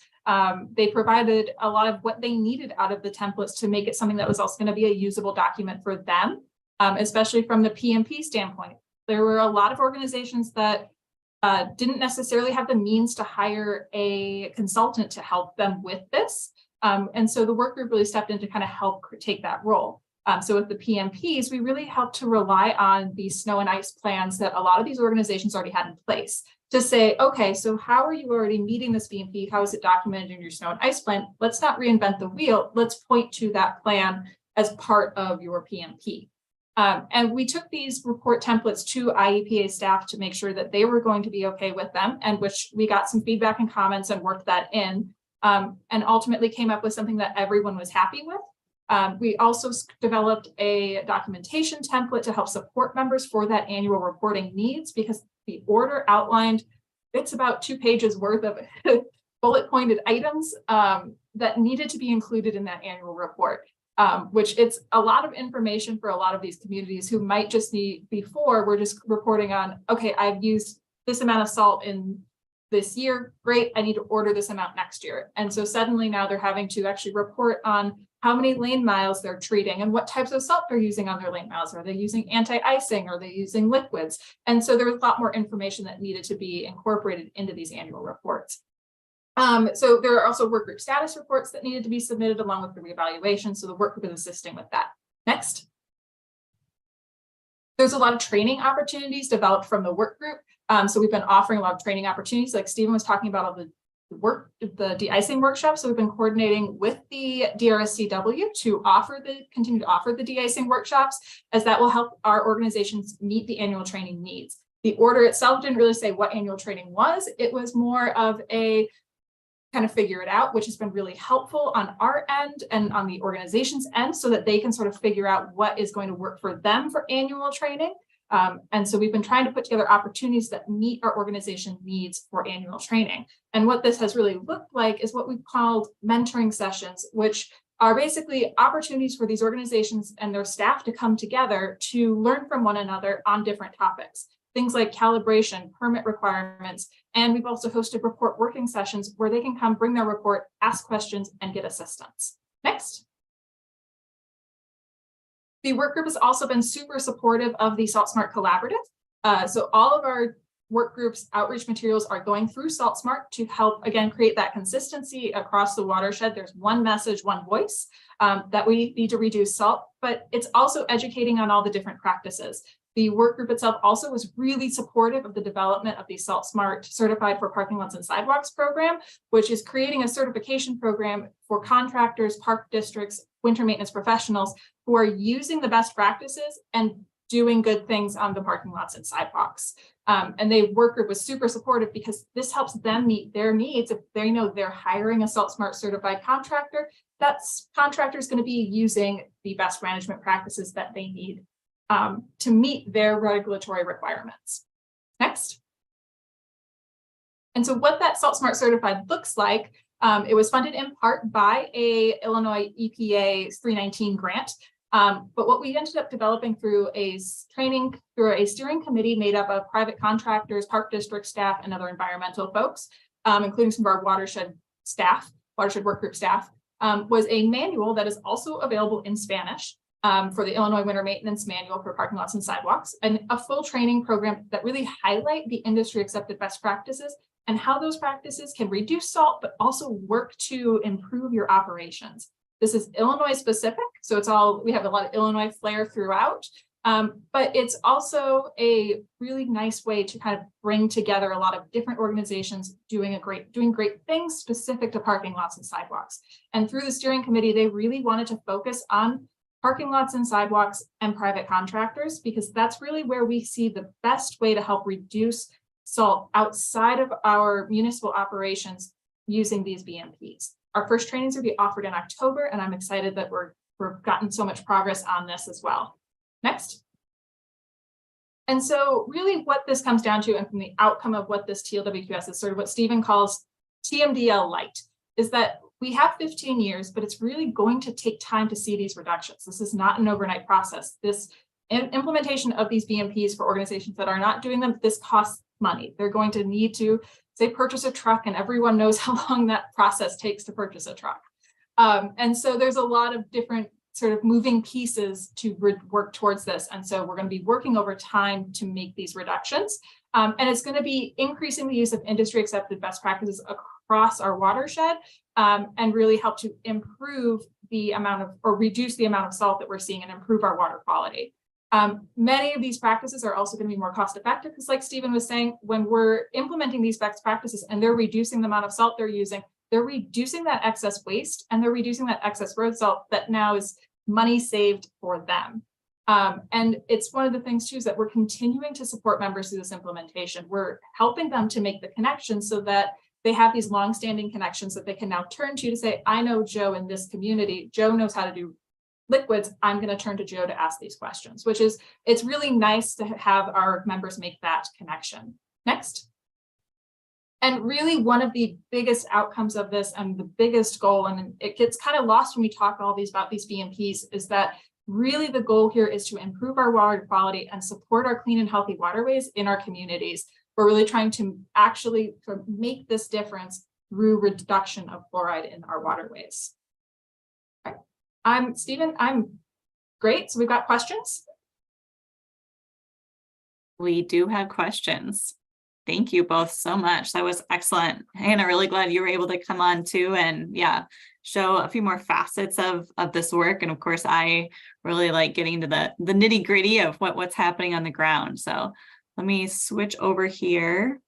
They provided a lot of what they needed out of the templates to make it something that was also going to be a usable document for them, especially from the PMP standpoint. There were a lot of organizations that didn't necessarily have the means to hire a consultant to help them with this. And so the work group really stepped in to kind of help take that role. So with the PMPs, we really helped to rely on these snow and ice plans that a lot of these organizations already had in place to say, okay, so how are you already meeting this BMP? How is it documented in your snow and ice plan? Let's not reinvent the wheel. Let's point to that plan as part of your PMP. And we took these report templates to IEPA staff to make sure that they were going to be okay with them, and which we got some feedback and comments and worked that in, and ultimately came up with something that everyone was happy with. We also developed a documentation template to help support members for that annual reporting needs, because the order outlined, it's about 2 pages worth of bullet pointed items that needed to be included in that annual report. Which it's a lot of information for a lot of these communities who might just need, before we're just reporting on, okay, I've used this amount of salt in this year, great, I need to order this amount next year. And so suddenly now they're having to actually report on how many lane miles they're treating and what types of salt they're using on their lane miles. Are they using anti-icing? Are they using liquids? And so there was a lot more information that needed to be incorporated into these annual reports. So there are also work group status reports that needed to be submitted along with the reevaluation. So the work group is assisting with that. Next. There's a lot of training opportunities developed from the work group. So we've been offering a lot of training opportunities, like Stephen was talking about, all the de-icing workshops. So we've been coordinating with the DRSCW to continue to offer the de-icing workshops, as that will help our organizations meet the annual training needs. The order itself didn't really say what annual training was. It was more of a kind of figure it out, which has been really helpful on our end and on the organization's end, so that they can sort of figure out what is going to work for them for annual training. And so we've been trying to put together opportunities that meet our organization needs for annual training. And what this has really looked like is what we've called mentoring sessions, which are basically opportunities for these organizations and their staff to come together to learn from one another on different topics. Things like calibration, permit requirements, and we've also hosted report working sessions where they can come bring their report, ask questions, and get assistance. Next. The work group has also been super supportive of the Salt Smart Collaborative. So all of our work groups outreach materials are going through Salt Smart to help, again, create that consistency across the watershed. There's one message, one voice that we need to reduce salt, but it's also educating on all the different practices. The work group itself also was really supportive of the development of the Salt Smart Certified for Parking Lots and Sidewalks program, which is creating a certification program for contractors, park districts, winter maintenance professionals who are using the best practices and doing good things on the parking lots and sidewalks. And the work group was super supportive because this helps them meet their needs. If they know they're hiring a Salt Smart certified contractor, that contractor is going to be using the best management practices that they need to meet their regulatory requirements. Next. And so what that Salt Smart certified looks like, it was funded in part by a Illinois EPA 319 grant. But what we ended up developing through a steering committee made up of private contractors, park district staff, and other environmental folks, including some of our watershed work group staff, was a manual that is also available in Spanish for the Illinois Winter Maintenance Manual for Parking Lots and Sidewalks, and a full training program that really highlight the industry accepted best practices and how those practices can reduce salt, but also work to improve your operations. This is Illinois specific, so we have a lot of Illinois flair throughout, but it's also a really nice way to kind of bring together a lot of different organizations doing great things specific to parking lots and sidewalks. And through the steering committee, they really wanted to focus on parking lots and sidewalks and private contractors, because that's really where we see the best way to help reduce salt outside of our municipal operations using these BMPs. Our first trainings will be offered in October, and I'm excited that we've gotten so much progress on this as well. Next. And so really what this comes down to, and from the outcome of what this TLWQS is, sort of what Stephen calls TMDL light, is that we have 15 years, but it's really going to take time to see these reductions. This is not an overnight process. This implementation of these BMPs for organizations that are not doing them, this costs money. They're going to need to, say, purchase a truck, and everyone knows how long that process takes to purchase a truck. And so there's a lot of different sort of moving pieces to work towards this. And so we're going to be working over time to make these reductions. And it's going to be increasing the use of industry accepted best practices across our watershed, and really help to improve the amount of, or reduce the amount of salt that we're seeing and improve our water quality. Many of these practices are also going to be more cost effective because, like Stephen was saying, when we're implementing these best practices and they're reducing the amount of salt they're using, they're reducing that excess waste and they're reducing that excess road salt that now is money saved for them. And it's one of the things too, is that we're continuing to support members through this implementation. We're helping them to make the connections so that they have these long-standing connections that they can now turn to say, I know Joe in this community. Joe knows how to do liquids. I'm going to turn to Joe to ask these questions, which is, it's really nice to have our members make that connection. Next. And really one of the biggest outcomes of this and the biggest goal, and it gets kind of lost when we talk about these BMPs, is that really the goal here is to improve our water quality and support our clean and healthy waterways in our communities. We're really trying to actually make this difference through reduction of fluoride in our waterways. All right. I'm Stephen. I'm great. So we've got questions. We do have questions. Thank you both so much. That was excellent. Hannah, really glad you were able to come on too, and show a few more facets of this work. And of course, I really like getting to the nitty gritty of what's happening on the ground. So let me switch over here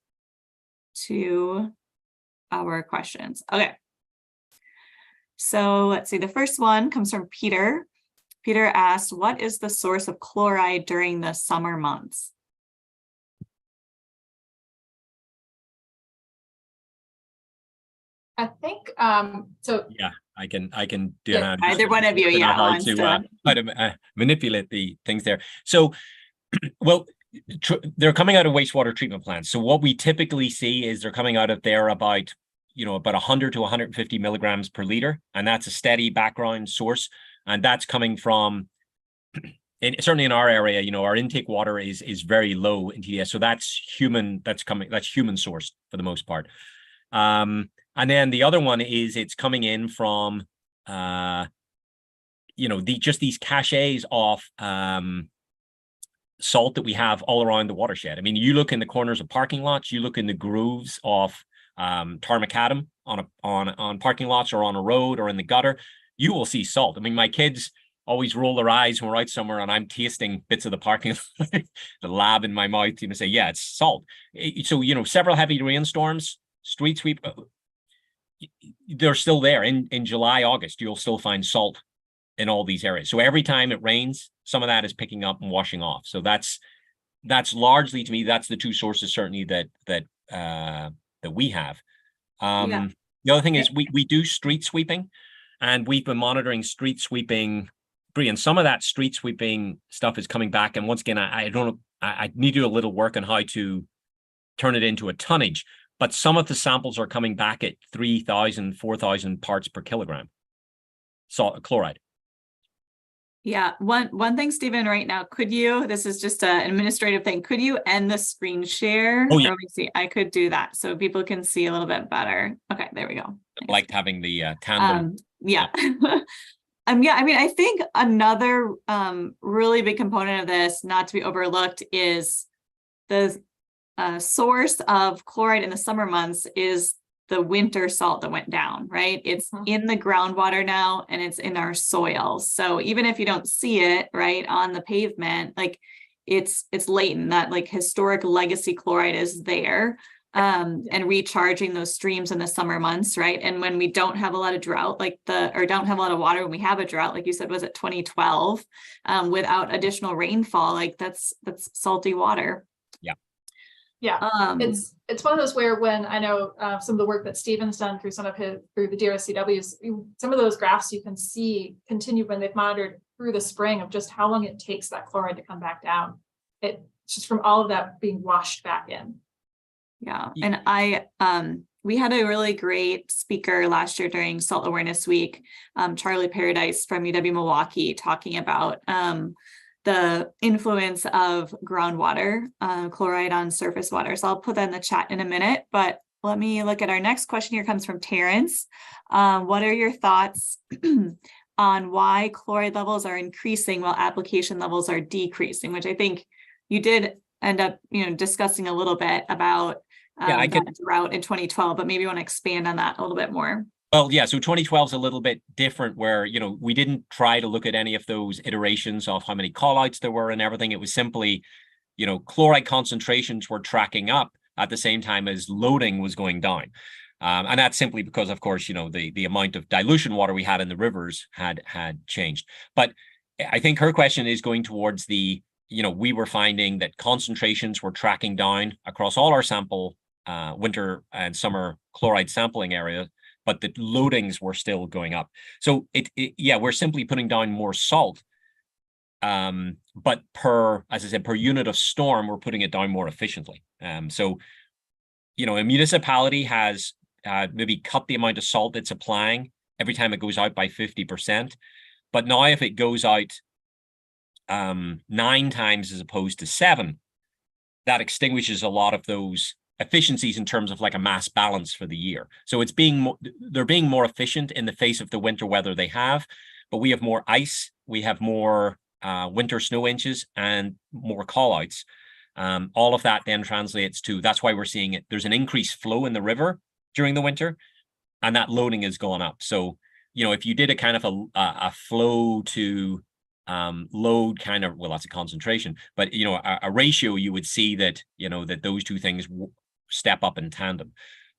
to our questions. Okay. So let's see, the first one comes from Peter. Peter asked, what is the source of chloride during the summer months? I think so. Yeah, I can do yeah, either one of you. How to manipulate the things there. So, well, they're coming out of wastewater treatment plants. So what we typically see is they're coming out of there about 100 to 150 milligrams per liter, and that's a steady background source, and that's coming from. Certainly in our area, our intake water is very low in TDS, so that's human. That's human sourced for the most part. And then the other one is it's coming in from, just these caches of salt that we have all around the watershed. I mean, you look in the corners of parking lots, you look in the grooves of tar macadam on parking lots or on a road or in the gutter, you will see salt. I mean, my kids always roll their eyes when we're out somewhere and I'm tasting bits of the parking lot, the lab in my mouth, say, yeah, it's salt. So, several heavy rainstorms, street sweep, they're still there. In July, August, you'll still find salt in all these areas. So every time it rains, some of that is picking up and washing off. So that's largely, to me, that's the two sources certainly that we have. The other thing is we do street sweeping, and we've been monitoring street sweeping. And some of that street sweeping stuff is coming back. And once again, I don't know, I need to do a little work on how to turn it into a tonnage. But some of the samples are coming back at 3,000, 4,000 parts per kilogram. Salt chloride. Yeah, one thing, Stephen, right now, this is just an administrative thing. Could you end the screen share? Oh, yeah. Let me see. I could do that so people can see a little bit better. Okay, there we go. I liked having the tandem. Yeah. I mean, I think another really big component of this, not to be overlooked, is the source of chloride in the summer months is the winter salt that went down, right? It's in the groundwater now and it's in our soils. So even if you don't see it, right, on the pavement, like it's latent, that like historic legacy chloride is there, and recharging those streams in the summer months, right? And when we don't have a lot of drought, or don't have a lot of water, when we have a drought, like you said, was it 2012, without additional rainfall, like that's salty water. Yeah, it's one of those where, when I know some of the work that Stephen's done through through the DRSCWs, some of those graphs you can see continue when they've monitored through the spring of just how long it takes that chloride to come back down. It's just from all of that being washed back in. Yeah, and we had a really great speaker last year during Salt Awareness Week, Charlie Paradise from UW-Milwaukee, talking about the influence of groundwater chloride on surface water. So I'll put that in the chat in a minute, but let me look at our next question. Here comes from Terrence. What are your thoughts on why chloride levels are increasing while application levels are decreasing? Which I think you did end up, discussing a little bit about that drought in 2012, but maybe you want to expand on that a little bit more. Well, yeah, so 2012 is a little bit different, where, we didn't try to look at any of those iterations of how many callouts there were and everything. It was simply, chloride concentrations were tracking up at the same time as loading was going down. And that's simply because, of course, the amount of dilution water we had in the rivers had changed. But I think her question is going towards we were finding that concentrations were tracking down across all our sample winter and summer chloride sampling area, but the loadings were still going up. So we're simply putting down more salt, but per unit of storm, we're putting it down more efficiently. So a municipality has maybe cut the amount of salt it's applying every time it goes out by 50%. But now if it goes out 9 times as opposed to 7, that extinguishes a lot of those efficiencies in terms of like a mass balance for the year. So they're being more efficient in the face of the winter weather they have, but we have more ice, we have more winter snow inches and more callouts. All of that then translates to, that's why we're seeing it. There's an increased flow in the river during the winter, and that loading has gone up. So, if you did a kind of a flow to load kind of, well, that's a concentration, but a ratio, you would see that that those two things step up in tandem.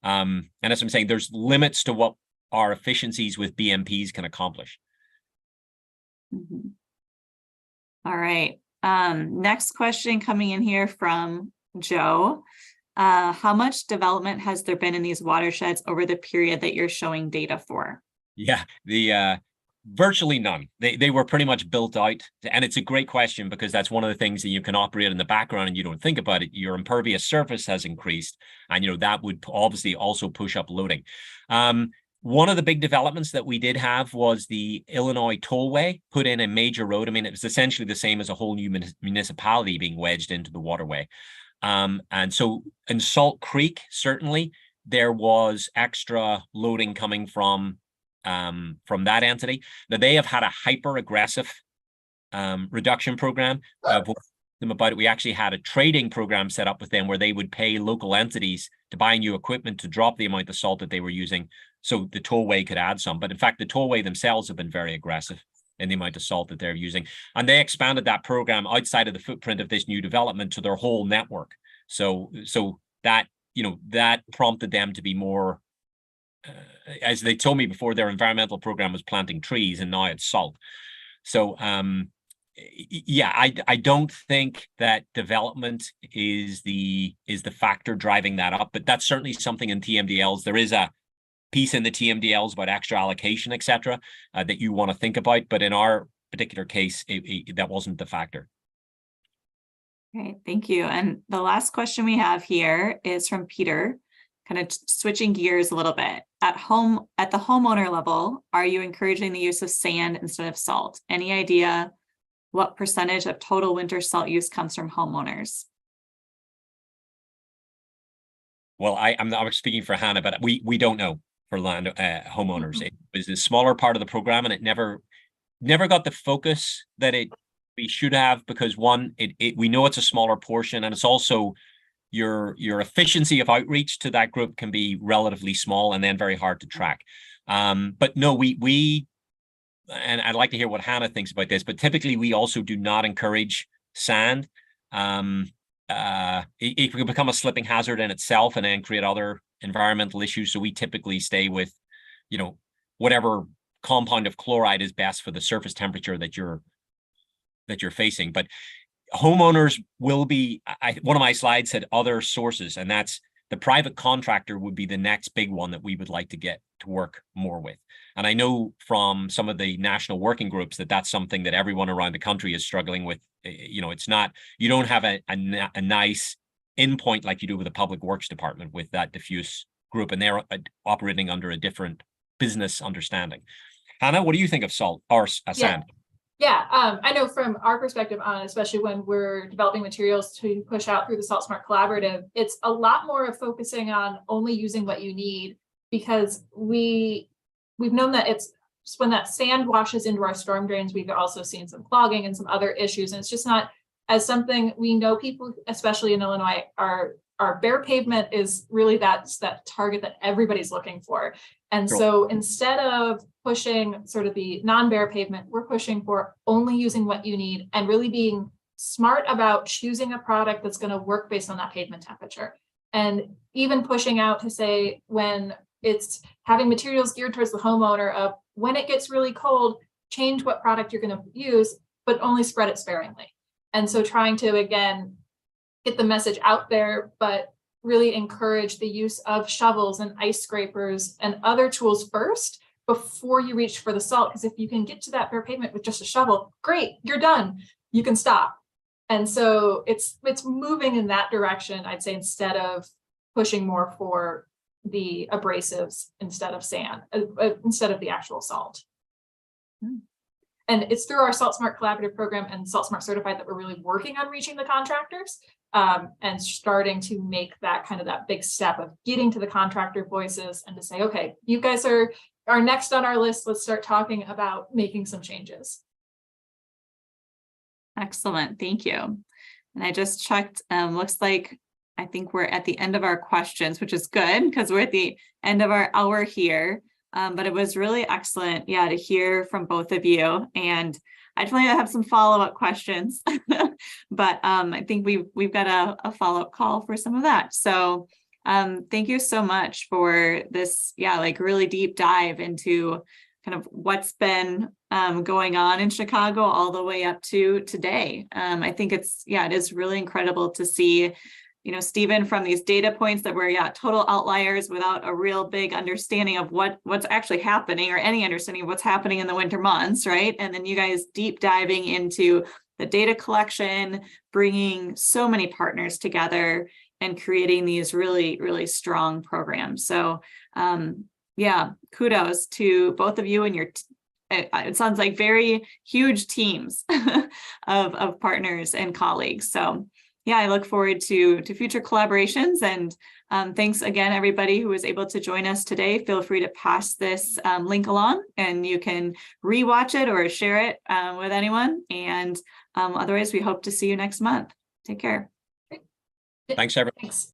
And as I'm saying, there's limits to what our efficiencies with BMPs can accomplish. Mm-hmm. All right. Next question coming in here from Joe. How much development has there been in these watersheds over the period that you're showing data for? Yeah, virtually none. They were pretty much built out. And it's a great question, because that's one of the things that you can operate in the background and you don't think about it. Your impervious surface has increased, and that would obviously also push up loading. One of the big developments that we did have was the Illinois Tollway put in a major road. I mean, it was essentially the same as a whole new municipality being wedged into the waterway. And so in Salt Creek, certainly there was extra loading coming from from that entity. Now they have had a hyper aggressive reduction program. Them about it. We actually had a trading program set up with them where they would pay local entities to buy new equipment to drop the amount of salt that they were using, so the tollway could add some. But in fact, the tollway themselves have been very aggressive in the amount of salt that they're using, and they expanded that program outside of the footprint of this new development to their whole network. So that, you know, that prompted them to be more, as they told me before, their environmental program was planting trees, and now it's salt. So yeah, I don't think that development is the factor driving that up, but that's certainly something in TMDLs. There is a piece in the TMDLs about extra allocation, etc., that you want to think about, but in our particular case, that wasn't the factor. Great, thank you. And the last question we have here is from Peter, kind of switching gears a little bit. At the homeowner level, are you encouraging the use of sand instead of salt? Any idea what percentage of total winter salt use comes from homeowners? Well, I'm speaking for Hannah, but we don't know for land homeowners. It was a smaller part of the program, and it never got the focus that we should have, because one, we know it's a smaller portion, and it's also your efficiency of outreach to that group can be relatively small and then very hard to track. But no, we and I'd like to hear what Hannah thinks about this, but typically we also do not encourage sand. It can become a slipping hazard in itself and then create other environmental issues. So we typically stay with, you know, whatever compound of chloride is best for the surface temperature that you're facing. But homeowners will be, one of my slides said other sources, and that's the private contractor would be the next big one that we would like to get to work more with. And I know from some of the national working groups that that's something that everyone around the country is struggling with. You know, it's not, you don't have a nice endpoint like you do with the public works department with that diffuse group, and they're operating under a different business understanding. Hannah, what do you think of salt or sand? Yeah, I know from our perspective on it, especially when we're developing materials to push out through the Salt Smart Collaborative, it's a lot more of focusing on only using what you need, because we've known that it's when that sand washes into our storm drains, we've also seen some clogging and some other issues. And it's just not as something we know people, especially in Illinois, our bare pavement is really that target that everybody's looking for. And so instead of pushing sort of the non-bare pavement, we're pushing for only using what you need and really being smart about choosing a product that's going to work based on that pavement temperature. And even pushing out to say, when it's having materials geared towards the homeowner, of when it gets really cold, change what product you're going to use, but only spread it sparingly. And so trying to, again, get the message out there, but really encourage the use of shovels and ice scrapers and other tools first before you reach for the salt. Because if you can get to that bare pavement with just a shovel, great, you're done, you can stop. And so it's moving in that direction, I'd say, instead of pushing more for the abrasives instead of sand, instead of the actual salt. And it's through our Salt Smart Collaborative program and Salt Smart Certified that we're really working on reaching the contractors and starting to make that kind of that big step of getting to the contractor voices and to say, okay, you guys are next on our list. Let's start talking about making some changes. Excellent, thank you. And I just checked, looks like I think we're at the end of our questions, which is good because we're at the end of our hour here. But it was really excellent, yeah, to hear from both of you. And I definitely have some follow-up questions, but I think we've got a follow-up call for some of that. So thank you so much for this, yeah, like really deep dive into kind of what's been going on in Chicago all the way up to today. I think it is really incredible to see, you know, Stephen, from these data points that were, total outliers without a real big understanding of what's actually happening or any understanding of what's happening in the winter months, right? And then you guys deep diving into the data collection, bringing so many partners together and creating these really, really strong programs. So kudos to both of you and your, it sounds like very huge teams of partners and colleagues. So yeah, I look forward to future collaborations, and thanks again, everybody who was able to join us today. Feel free to pass this link along, and you can rewatch it or share it with anyone. And otherwise, we hope to see you next month. Take care. Thanks, everyone. Thanks.